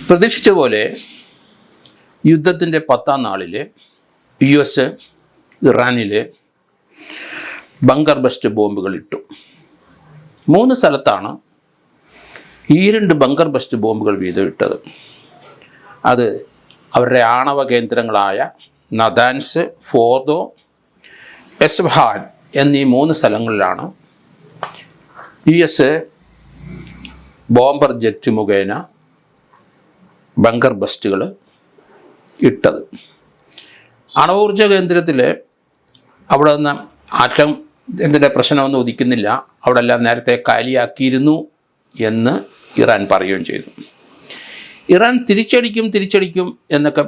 പ്രതീക്ഷിച്ച പോലെ യുദ്ധത്തിൻ്റെ 10ാം നാളിൽ US ഇറാനിൽ ബങ്കർ ബസ്റ്റ് ബോംബുകൾ ഇട്ടു. 3 സ്ഥലത്താണ് ഈ 2 ബങ്കർ ബസ്റ്റ് ബോംബുകൾ വീതം ഇട്ടത്. അത് അവരുടെ ആണവ കേന്ദ്രങ്ങളായ നദാൻസ്, ഫോർദോ, എസ്ഫഹാൻ എന്നീ 3 സ്ഥലങ്ങളിലാണ് US ബോംബർ ജെറ്റ് മുഖേന ബങ്കർ ബസ്റ്റുകൾ ഇട്ടത്. അണുഊർജ കേന്ദ്രത്തിൽ അവിടെ നിന്ന് ആറ്റം എന്തിൻ്റെ പ്രശ്നമൊന്നും ഉദിക്കുന്നില്ല, അവിടെ എല്ലാം നേരത്തെ കാലിയാക്കിയിരുന്നു എന്ന് ഇറാൻ പറയുകയും ചെയ്തു. ഇറാൻ തിരിച്ചടിക്കും എന്നൊക്കെ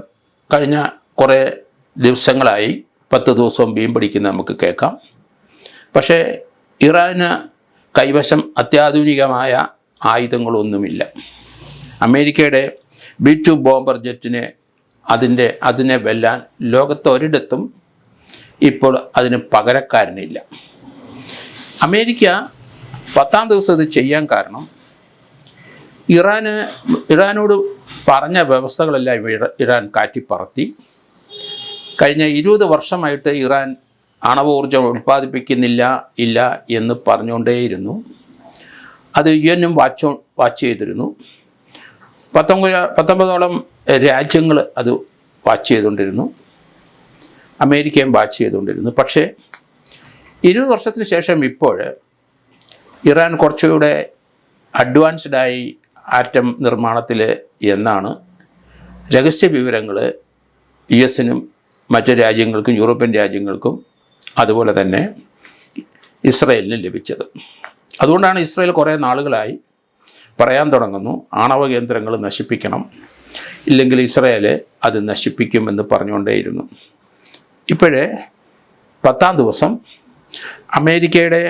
കഴിഞ്ഞ കുറേ ദിവസങ്ങളായി 10 ദിവസവും ബീം പിടിക്കുന്ന നമുക്ക് കേൾക്കാം. പക്ഷേ ഇറാന് കൈവശം അത്യാധുനികമായ ആയുധങ്ങളൊന്നുമില്ല. അമേരിക്കയുടെ B-2 ബോംബർ ജെറ്റിനെ അതിനെ വെല്ലാൻ ലോകത്തൊരിടത്തും ഇപ്പോൾ അതിന് പകരക്കാരനില്ല. അമേരിക്ക 10ാം ദിവസം ഇത് ചെയ്യാൻ കാരണം ഇറാനോട് പറഞ്ഞ വ്യവസ്ഥകളെല്ലാം ഇറാൻ കാറ്റിപ്പറത്തി. കഴിഞ്ഞ 20 വർഷമായിട്ട് ഇറാൻ ആണവോർജ്ജം ഉൽപ്പാദിപ്പിക്കുന്നില്ല എന്ന് പറഞ്ഞുകൊണ്ടേയിരുന്നു. അത് UN വാച്ച് ചെയ്തിരുന്നു. 19ഓളം രാജ്യങ്ങൾ അത് വാച്ച് ചെയ്തുകൊണ്ടിരുന്നു, അമേരിക്കയും വാച്ച് ചെയ്തുകൊണ്ടിരുന്നു. പക്ഷേ 20 വർഷത്തിന് ശേഷം ഇപ്പോൾ ഇറാൻ കുറച്ചുകൂടെ അഡ്വാൻസ്ഡായി ആറ്റം നിർമ്മാണത്തിൽ എന്നാണ് രഹസ്യ വിവരങ്ങൾ US-നും മറ്റ് രാജ്യങ്ങൾക്കും യൂറോപ്യൻ രാജ്യങ്ങൾക്കും അതുപോലെ തന്നെ ഇസ്രയേലിന് ലഭിച്ചത്. അതുകൊണ്ടാണ് ഇസ്രയേൽ കുറേ നാളുകളായി പറയാൻ തുടങ്ങുന്നു, ആണവ കേന്ദ്രങ്ങൾ നശിപ്പിക്കണം, ഇല്ലെങ്കിൽ ഇസ്രയേൽ അത് നശിപ്പിക്കുമെന്ന് പറഞ്ഞുകൊണ്ടേയിരുന്നു. ഇപ്പോഴേ 10ാം ദിവസം അമേരിക്കയുടെ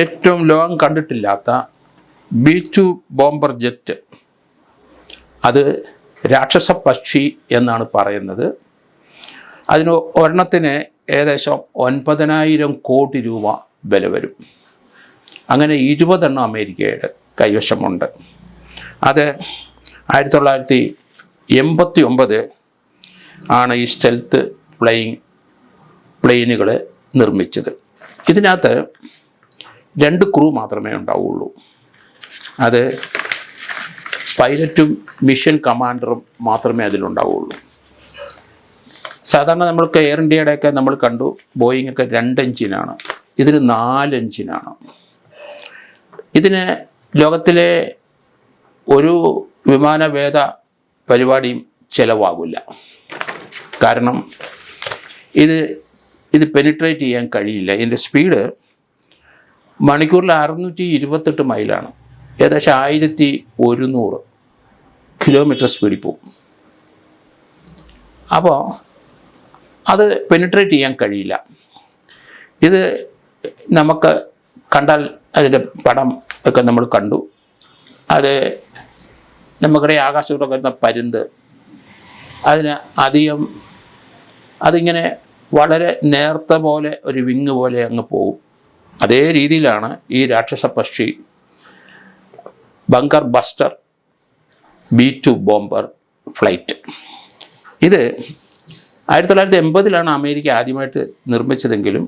ഏറ്റവും ലോകം കണ്ടിട്ടില്ലാത്ത B-2 ബോംബർ ജെറ്റ്, അത് രാക്ഷസ പക്ഷി എന്നാണ് പറയുന്നത്, അതിന് ഒരെണ്ണത്തിന് ഏകദേശം 9,000 കോടി രൂപ വില വരും. അങ്ങനെ 20 എണ്ണം അമേരിക്കയുടെ കൈവശമുണ്ട്. അത് 1989 ആണ് ഈ സ്റ്റെൽത്ത് പ്ലെയിനുകൾ നിർമ്മിച്ചത്. ഇതിനകത്ത് 2 ക്രൂ മാത്രമേ ഉണ്ടാവുള്ളൂ. അത് പൈലറ്റും മിഷൻ കമാൻഡറും മാത്രമേ അതിലുണ്ടാവുള്ളൂ. സാധാരണ നമ്മൾക്ക് എയർ ഇന്ത്യയുടെയൊക്കെ നമ്മൾ കണ്ടു, ബോയിങ്ങൊക്കെ 2 എഞ്ചിനാണ്, ഇതിന് 4 എഞ്ചിനാണ്. ഇതിന് ലോകത്തിലെ ഒരു വിമാനവേദ പരിപാടിയും ചിലവാകില്ല. കാരണം ഇത് പെനിട്രേറ്റ് ചെയ്യാൻ കഴിയില്ല. ഇതിൻ്റെ സ്പീഡ് മണിക്കൂറിൽ 628 മൈലാണ്, ഏകദേശം 1100 കിലോമീറ്റർ സ്പീഡിൽ പോകും. അപ്പോൾ അത് പെനിട്രേറ്റ് ചെയ്യാൻ കഴിയില്ല. ഇത് നമുക്ക് കണ്ടാൽ അതിൻ്റെ പടം ഒക്കെ നമ്മൾ കണ്ടു. അത് നമുക്കിടെ ആകാശത്തോടെ വരുന്ന പരുന്ത്, അതിന് അതിങ്ങനെ വളരെ നേർത്ത പോലെ ഒരു വിങ് പോലെ അങ്ങ് പോകും. അതേ രീതിയിലാണ് ഈ രാക്ഷസ പക്ഷി bunker buster B-2 bomber flight. ഇത് 1980 അമേരിക്ക ആദ്യമായിട്ട് നിർമ്മിച്ചതെങ്കിലും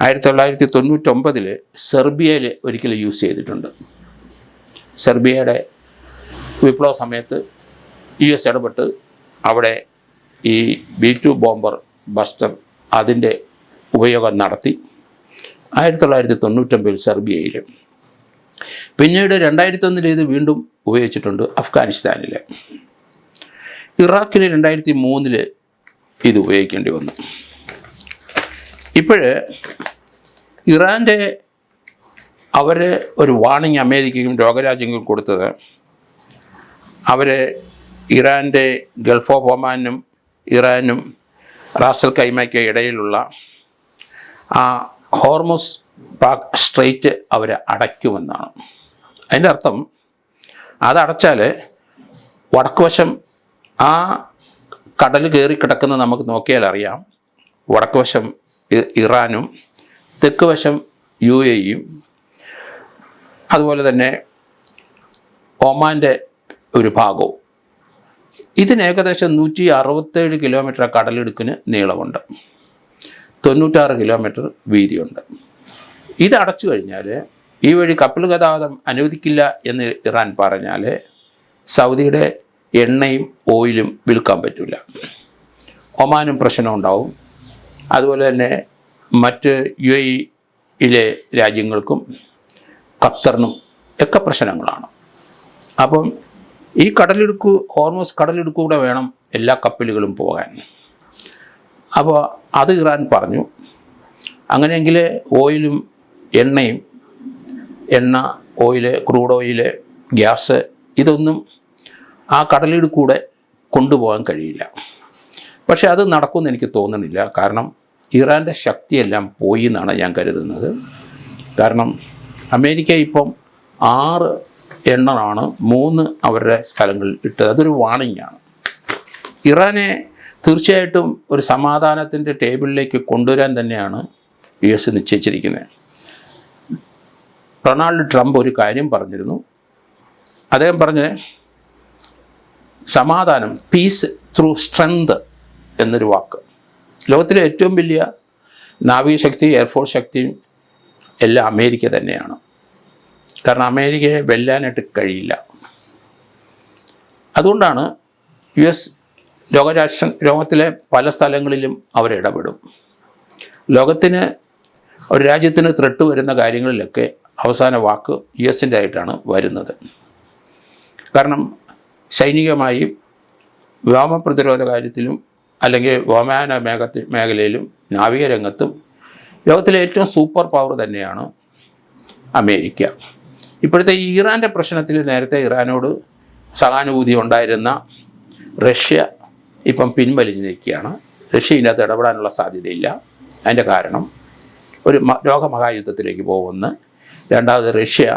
1999 സെർബിയയിൽ ഒരിക്കലും യൂസ് ചെയ്തിട്ടുണ്ട്. സെർബിയയുടെ വിപ്ലവ സമയത്ത് US ഇടപെട്ട് അവിടെ ഈ B-2 ബോംബർ ബസ്റ്റർ അതിൻ്റെ ഉപയോഗം നടത്തി 1999 സെർബിയയിൽ. പിന്നീട് 2001 ഇത് വീണ്ടും ഉപയോഗിച്ചിട്ടുണ്ട് അഫ്ഗാനിസ്ഥാനിൽ. ഇറാഖിൽ 2003 ഇത് ഉപയോഗിക്കേണ്ടി വന്നു. ഇപ്പോൾ അവർ ഒരു വാണിംഗ് അമേരിക്കയ്ക്കും ലോകരാജ്യങ്ങൾക്കും കൊടുത്തത്, അവർ ഇറാൻ്റെ ഗൾഫ് ഓഫ് ഒമാനും ഇറാനും റാസൽ കൈമയ്ക്ക് ഇടയിലുള്ള ആ ഹോർമുസ് സ്ട്രെയിറ്റ് അവർ അടയ്ക്കുമെന്നാണ്. അതിൻ്റെ അർത്ഥം അതടച്ചാൽ വടക്ക് വശം ആ കടൽ കയറി കിടക്കുന്ന നമുക്ക് നോക്കിയാൽ അറിയാം. വടക്ക് വശം ഇറാനും തെക്ക് വശം UAEയും അതുപോലെ തന്നെ ഒമാൻ്റെ ഒരു ഭാഗവും ഇതിന് ഏകദേശം 167 കിലോമീറ്റർ കടലിടുക്കിന് നീളമുണ്ട്, 96 കിലോമീറ്റർ വീതിയുണ്ട്. ഇത് അടച്ചു കഴിഞ്ഞാൽ ഈ വഴി കപ്പൽ ഗതാഗതം അനുവദിക്കില്ല എന്ന് ഇറാൻ പറഞ്ഞാൽ സൗദിയുടെ എണ്ണയും ഓയിലും വിൽക്കാൻ പറ്റില്ല. ഒമാനും പ്രശ്നമുണ്ടാവും. അതുപോലെ തന്നെ മറ്റ് UAE രാജ്യങ്ങൾക്കും ഖത്തറിനും ഒക്കെ പ്രശ്നങ്ങളാണ്. അപ്പം ഈ ഹോർമൂസ് കടലിടുക്കൂടെ വേണം എല്ലാ കപ്പലുകളും പോകാൻ. അപ്പോൾ അത് ഇറാൻ പറഞ്ഞു. അങ്ങനെയെങ്കിൽ ഓയിലും എണ്ണ, ഓയില്, ക്രൂഡ് ഓയില്, ഗ്യാസ് ഇതൊന്നും ആ കടലിടുക്കൂടെ കൊണ്ടുപോകാൻ കഴിയില്ല. പക്ഷേ അത് നടക്കുമെന്ന് എനിക്ക് തോന്നുന്നില്ല. കാരണം ഇറാൻ്റെ ശക്തിയെല്ലാം പോയി എന്നാണ് ഞാൻ കരുതുന്നത്. കാരണം അമേരിക്ക ഇപ്പം 6 എണ്ണമാണ് 3 അവരുടെ സ്ഥലങ്ങളിൽ ഇട്ടത്. അതൊരു വാണിംഗാണ്. ഇറാനെ തീർച്ചയായിട്ടും ഒരു സമാധാനത്തിൻ്റെ ടേബിളിലേക്ക് കൊണ്ടുവരാൻ തന്നെയാണ് US നിശ്ചയിച്ചിരിക്കുന്നത്. ഡൊണാൾഡ് ട്രംപ് ഒരു കാര്യം പറഞ്ഞിരുന്നു. അദ്ദേഹം പറഞ്ഞത് സമാധാനം, പീസ് ത്രൂ സ്ട്രെങ്ത് എന്നൊരു വാക്ക്. ലോകത്തിലെ ഏറ്റവും വലിയ നാവികശക്തി, എയർഫോഴ്സ് ശക്തിയും എല്ലാം അമേരിക്ക തന്നെയാണ്. കാരണം അമേരിക്കയെ വെല്ലാനായിട്ട് കഴിയില്ല. അതുകൊണ്ടാണ് US ലോകത്തിലെ പല സ്ഥലങ്ങളിലും അവരിടപെടും. ലോകത്തിന് ഒരു രാജ്യത്തിന് ത്രെട്ട് വരുന്ന കാര്യങ്ങളിലൊക്കെ അവസാന വാക്ക് US ആയിട്ടാണ് വരുന്നത്. കാരണം സൈനികമായി വ്യോമ പ്രതിരോധ കാര്യത്തിലും അല്ലെങ്കിൽ വ്യോമയാന മേഖലയിലും നാവിക രംഗത്തും ലോകത്തിലെ ഏറ്റവും സൂപ്പർ പവർ തന്നെയാണ് അമേരിക്ക. ഇപ്പോഴത്തെ ഇറാൻ്റെ പ്രശ്നത്തിൽ നേരത്തെ ഇറാനോട് സഹാനുഭൂതി ഉണ്ടായിരുന്ന റഷ്യ ഇപ്പം പിൻവലിഞ്ഞ് നിൽക്കുകയാണ്. റഷ്യ ഇതിനകത്ത് ഇടപെടാനുള്ള സാധ്യതയില്ല. അതിൻ്റെ കാരണം ഒരു ലോകമഹായുദ്ധത്തിലേക്ക് പോകുമെന്ന്. രണ്ടാമത് റഷ്യ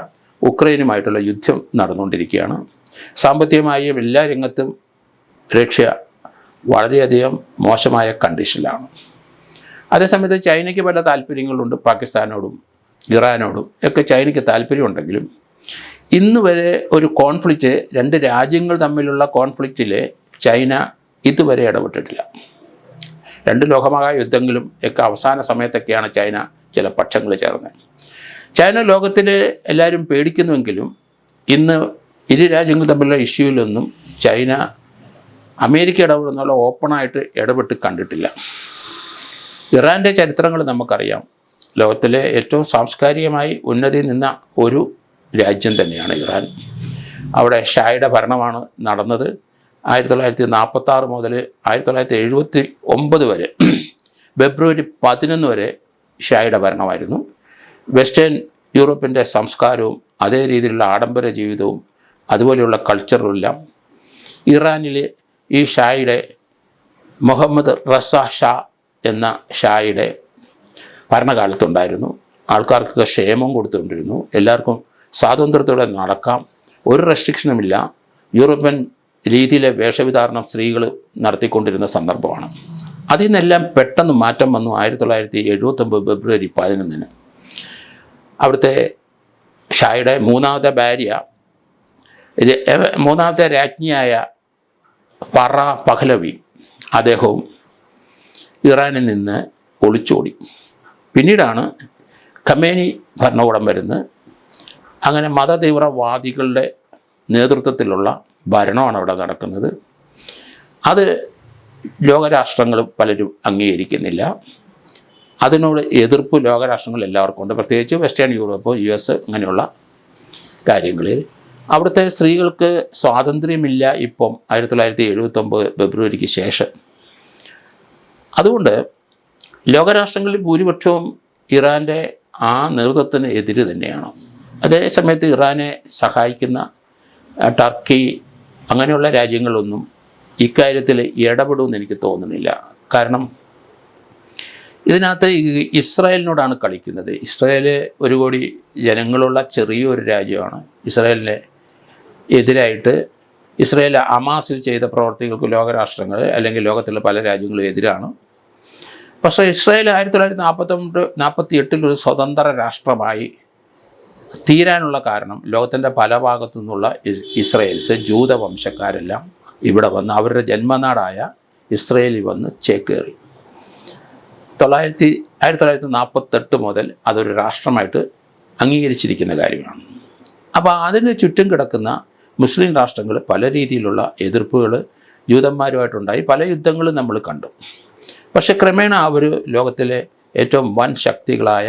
ഉക്രൈനുമായിട്ടുള്ള യുദ്ധം നടന്നുകൊണ്ടിരിക്കുകയാണ്. സാമ്പത്തികമായും എല്ലാ രംഗത്തും റഷ്യ വളരെയധികം മോശമായ കണ്ടീഷനിലാണ്. അതേസമയത്ത് ചൈനയ്ക്ക് പല താല്പര്യങ്ങളുണ്ട്. പാകിസ്ഥാനോടും ഇറാനോടും ഒക്കെ ചൈനയ്ക്ക് താല്പര്യമുണ്ടെങ്കിലും ഇന്ന് വരെ ഒരു കോൺഫ്ലിക്റ്റ്, 2 രാജ്യങ്ങൾ തമ്മിലുള്ള കോൺഫ്ലിക്റ്റിൽ ചൈന ഇതുവരെ ഇടപെട്ടിട്ടില്ല. 2 ലോകമഹായുദ്ധങ്ങളും ഒക്കെ അവസാന സമയത്തൊക്കെയാണ് ചൈന ചില പക്ഷങ്ങൾ ചേർന്നത്. ചൈന ലോകത്തിൽ എല്ലാവരും പേടിക്കുന്നുവെങ്കിലും ഇന്ന് ഇരു രാജ്യങ്ങൾ തമ്മിലുള്ള ഇഷ്യൂവിലൊന്നും ചൈന അമേരിക്ക ഇടപെടുന്നുള്ള ഓപ്പണായിട്ട് ഇടപെട്ട് കണ്ടിട്ടില്ല. ഇറാൻ്റെ ചരിത്രങ്ങൾ നമുക്കറിയാം. ലോകത്തിലെ ഏറ്റവും സാംസ്കാരികമായി ഉന്നതി നിന്ന ഒരു രാജ്യം തന്നെയാണ് ഇറാൻ. അവിടെ ഷായുടെ ഭരണമാണ് നടന്നത്. 1946 മുതൽ 1979 വരെ ഫെബ്രുവരി 11 വരെ ഷായുടെ ഭരണമായിരുന്നു. വെസ്റ്റേൺ യൂറോപ്പിൻ്റെ സംസ്കാരവും അതേ രീതിയിലുള്ള ആഡംബര ജീവിതവും അതുപോലെയുള്ള കൾച്ചറുമെല്ലാം ഇറാനിൽ ഈ ഷായുടെ മുഹമ്മദ് റസ ഷാ എന്ന ഷായുടെ ഭരണകാലത്തുണ്ടായിരുന്നു. ആൾക്കാർക്കൊക്കെ ക്ഷേമം കൊടുത്തുകൊണ്ടിരുന്നു. എല്ലാവർക്കും സ്വാതന്ത്ര്യത്തോടെ നടക്കാം, ഒരു റെസ്ട്രിക്ഷനുമില്ല. യൂറോപ്യൻ രീതിയിലെ വേഷവിധാരണം സ്ത്രീകൾ നടത്തിക്കൊണ്ടിരുന്ന സന്ദർഭമാണ്. അതിൽ നിന്നെല്ലാം പെട്ടെന്ന് മാറ്റം വന്നു 1979 ഫെബ്രുവരി 11. അവിടുത്തെ ഷായുടെ മൂന്നാമത്തെ രാജ്ഞിയായ ഫറ പഹ്ലവി അദ്ദേഹവും ഇറാനിൽ നിന്ന് ഒളിച്ചോടി. പിന്നീടാണ് ഖമേനി ഭരണകൂടം വരുന്നത്. അങ്ങനെ മതതീവ്രവാദികളുടെ നേതൃത്വത്തിലുള്ള ഭരണമാണ് അവിടെ നടക്കുന്നത്. അത് ലോകരാഷ്ട്രങ്ങൾ പലരും അംഗീകരിക്കുന്നില്ല. അതിനോട് എതിർപ്പ് ലോകരാഷ്ട്രങ്ങൾ എല്ലാവർക്കും ഉണ്ട്, പ്രത്യേകിച്ച് വെസ്റ്റേൺ യൂറോപ്പ്, US അങ്ങനെയുള്ള കാര്യങ്ങളിൽ. അവിടുത്തെ സ്ത്രീകൾക്ക് സ്വാതന്ത്ര്യമില്ല ഇപ്പം 1979 ഫെബ്രുവരിക്ക് ശേഷം. അതുകൊണ്ട് ലോകരാഷ്ട്രങ്ങളിൽ ഭൂരിപക്ഷവും ഇറാൻ്റെ ആ നേതൃത്വത്തിന് എതിര് തന്നെയാണ്. അതേസമയത്ത് ഇറാനെ സഹായിക്കുന്ന ടർക്കി അങ്ങനെയുള്ള രാജ്യങ്ങളൊന്നും ഇക്കാര്യത്തിൽ ഇടപെടുമെന്ന് എനിക്ക് തോന്നുന്നില്ല. കാരണം ഇതിനകത്ത് ഇസ്രായേലിനോടാണ് കളിക്കുന്നത്. ഇസ്രായേൽ 1 കോടി ജനങ്ങളുള്ള ചെറിയൊരു രാജ്യമാണ്. ഇസ്രായേലിനെ എതിരായിട്ട് ഇസ്രായേൽ ഹമാസിൽ ചെയ്ത പ്രവർത്തികൾക്ക് ലോകരാഷ്ട്രങ്ങൾ അല്ലെങ്കിൽ ലോകത്തിലെ പല രാജ്യങ്ങളും എതിരാണ്. പക്ഷേ ഇസ്രായേൽ 1948 ഒരു സ്വതന്ത്ര രാഷ്ട്രമായി തീരാനുള്ള കാരണം ലോകത്തിൻ്റെ പല ഭാഗത്തു നിന്നുള്ള ഇസ്രായേൽസ്, ജൂതവംശക്കാരെല്ലാം ഇവിടെ വന്ന് അവരുടെ ജന്മനാടായ ഇസ്രയേലിൽ വന്ന് ചേക്കേറി. 1948 മുതൽ അതൊരു രാഷ്ട്രമായിട്ട് അംഗീകരിച്ചിരിക്കുന്ന കാര്യമാണ്. അപ്പോൾ അതിന് ചുറ്റും കിടക്കുന്ന മുസ്ലിം രാഷ്ട്രങ്ങൾ പല രീതിയിലുള്ള എതിർപ്പുകൾ ജൂതന്മാരുമായിട്ടുണ്ടായി, പല യുദ്ധങ്ങളും നമ്മൾ കണ്ടു. പക്ഷേ ക്രമേണ അവർ ലോകത്തിലെ ഏറ്റവും വൻ ശക്തികളായ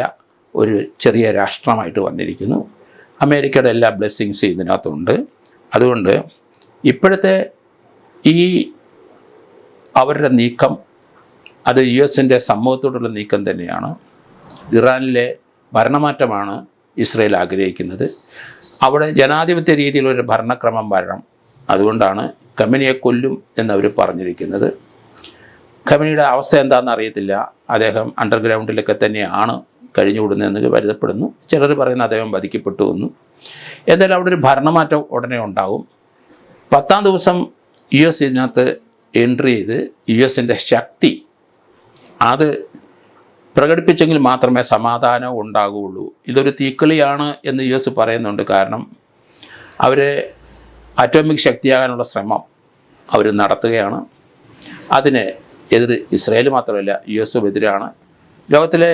ഒരു ചെറിയ രാഷ്ട്രമായിട്ട് വന്നിരിക്കുന്നു. അമേരിക്കയുടെ എല്ലാ ബ്ലെസ്സിങ്സും ഇതിനകത്തുണ്ട്. അതുകൊണ്ട് ഇപ്പോഴത്തെ ഈ അവരുടെ നീക്കം അത് US-ൻ്റെ സമ്മതത്തോടുള്ള നീക്കം തന്നെയാണ്. ഇറാനിലെ ഭരണമാറ്റമാണ് ഇസ്രയേൽ ആഗ്രഹിക്കുന്നത്. അവിടെ ജനാധിപത്യ രീതിയിലൊരു ഭരണക്രമം വരണം. അതുകൊണ്ടാണ് ഖമേനിയെ കൊല്ലും എന്നവർ പറഞ്ഞിരിക്കുന്നത്. ഖമേനിയുടെ അവസ്ഥ എന്താണെന്ന് അറിയത്തില്ല. അദ്ദേഹം അണ്ടർഗ്രൗണ്ടിലൊക്കെ തന്നെയാണ് കഴിഞ്ഞുകൂടുന്നതെന്ന് കരുതപ്പെടുന്നു. ചിലർ പറയുന്ന അദ്ദേഹം വധിക്കപ്പെട്ടു എന്നു. എന്തായാലും അവിടെ ഒരു ഭരണമാറ്റം ഉടനെ ഉണ്ടാവും. 10-ാം ദിവസം US ഇതിനകത്ത് എൻട്രി ചെയ്ത് US-ൻ്റെ ശക്തി അത് പ്രകടിപ്പിച്ചെങ്കിൽ മാത്രമേ സമാധാനം ഉണ്ടാകുകയുള്ളൂ. ഇതൊരു തീക്കളിയാണ് എന്ന് US പറയുന്നുണ്ട്. കാരണം അവർ അറ്റോമിക് ശക്തിയാകാനുള്ള ശ്രമം അവർ നടത്തുകയാണ്. അതിന് എതിർ ഇസ്രയേൽ മാത്രമല്ല US-ഉം എതിരാണ്. ലോകത്തിലെ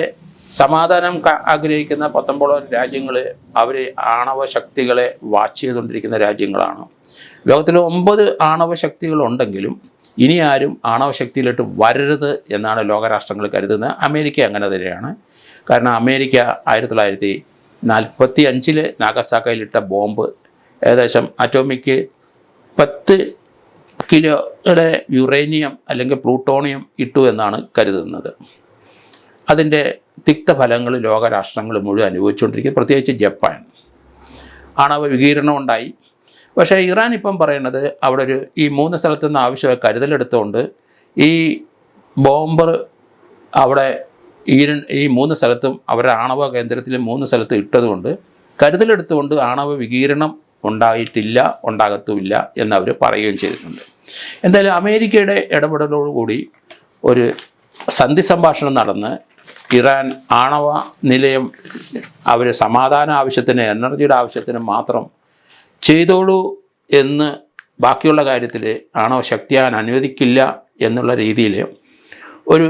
സമാധാനം ആഗ്രഹിക്കുന്ന 19 രാജ്യങ്ങൾ അവർ ആണവ ശക്തികളെ വാച്ച് ചെയ്തുകൊണ്ടിരിക്കുന്ന രാജ്യങ്ങളാണ്. ലോകത്തിൽ 9 ആണവ ശക്തികളുണ്ടെങ്കിലും ഇനി ആരും ആണവ ശക്തിയിലോട്ട് വരരുത് എന്നാണ് ലോകരാഷ്ട്രങ്ങൾ കരുതുന്നത്. അമേരിക്ക അങ്ങനെ തന്നെയാണ്. കാരണം അമേരിക്ക 1945 നാഗസാക്കിയിലിട്ട ബോംബ് ഏകദേശം അറ്റോമിക് 10 കിലോയുടെ യുറേനിയം അല്ലെങ്കിൽ പ്ലൂട്ടോണിയം ഇട്ടു എന്നാണ് കരുതുന്നത്. അതിൻ്റെ തിക്തഫലങ്ങൾ ലോകരാഷ്ട്രങ്ങൾ മുഴുവൻ അനുഭവിച്ചുകൊണ്ടിരിക്കുന്നത്. പ്രത്യേകിച്ച് ജപ്പാൻ ആണവ വികിരണം ഉണ്ടായി. പക്ഷേ ഇറാൻ ഇപ്പം പറയുന്നത് അവിടെ ഈ 3 സ്ഥലത്തു നിന്ന് ആവശ്യമായ കരുതലെടുത്തുകൊണ്ട് ഈ ബോംബർ അവിടെ ഈ 3 സ്ഥലത്തും അവരുടെ ആണവ കേന്ദ്രത്തിൽ 3 സ്ഥലത്ത് ഇട്ടതുകൊണ്ട് കരുതലെടുത്തുകൊണ്ട് ആണവ വികിരണം ഉണ്ടായിട്ടില്ല, ഉണ്ടാകത്തുമില്ല എന്നവർ പറയുകയും ചെയ്തിട്ടുണ്ട്. എന്തായാലും അമേരിക്കയുടെ ഇടപെടലോടുകൂടി ഒരു സന്ധി സംഭാഷണം നടന്ന് ഇറാൻ ആണവ നിലയം അവർ സമാധാന ആവശ്യത്തിന്, എനർജിയുടെ ആവശ്യത്തിന് മാത്രം ചെയ്തോളൂ എന്ന് ബാക്കിയുള്ള കാര്യത്തിൽ ആണവ ശക്തിയാൻ അനുവദിക്കില്ല എന്നുള്ള രീതിയിൽ ഒരു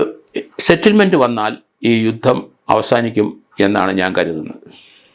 സെറ്റിൽമെൻറ്റ് വന്നാൽ ഈ യുദ്ധം അവസാനിക്കും എന്നാണ് ഞാൻ കരുതുന്നത്.